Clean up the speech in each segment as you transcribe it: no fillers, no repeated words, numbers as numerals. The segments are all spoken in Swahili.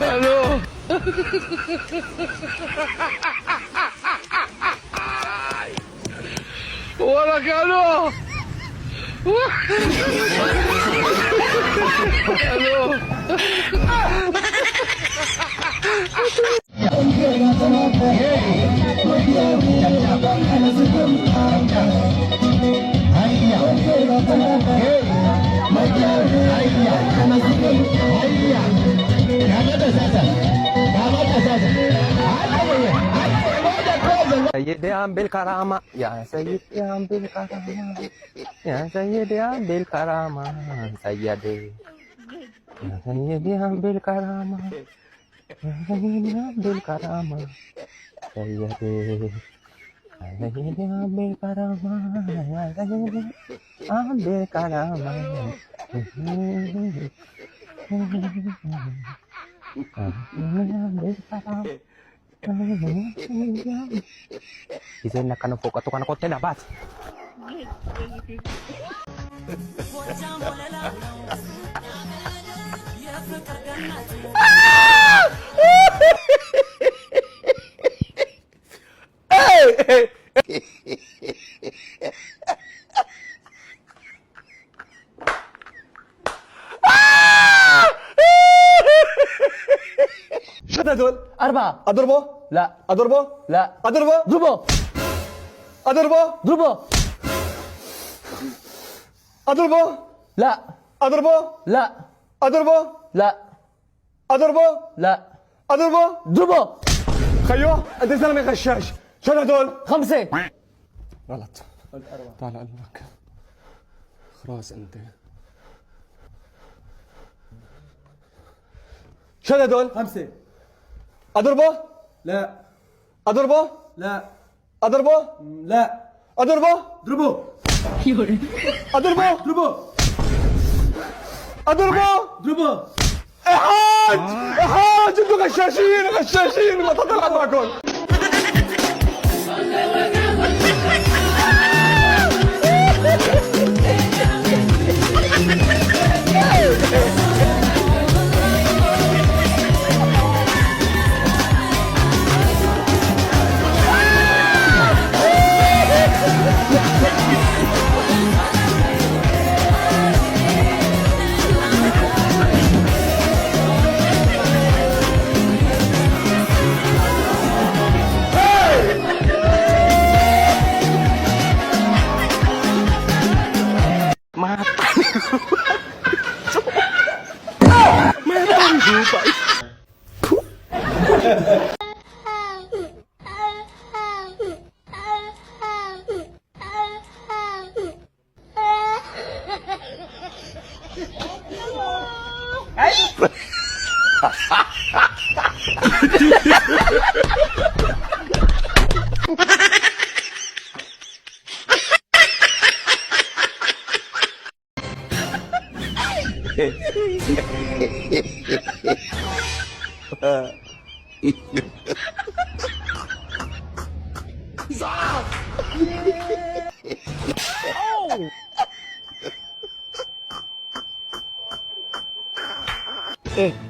Ano? Wala ka ano? Ano? Sayyidi ambil karama, ya Sayyidi ambil karama, ya Sayyidi ambil karama, Sayyidi, ya Sayyidi ambil karama, ya Sayyidi ambil karama, Sayyidi, ya Sayyidi ambil karama, ya Sayyidi ambil karama, ambil karama. Izin na kanong po katukan ako tinabat. شد هدول 4 اضربه لا اضربه لا اضربه اضربه اضربه اضربه اضربه لا اضربه لا اضربه لا اضربه لا اضربه اضربه خيو انت زلمه غشاش شد هدول 5 غلط طالع لك خلاص انت شد هدول 5 اضربه لا اضربه لا اضربه لا اضربه اضربه اضربه اضربه اضربه اضربه احاج احاج انتوا غشاشين غشاشين ما تطلع معكم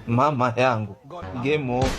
Mama yangu game over.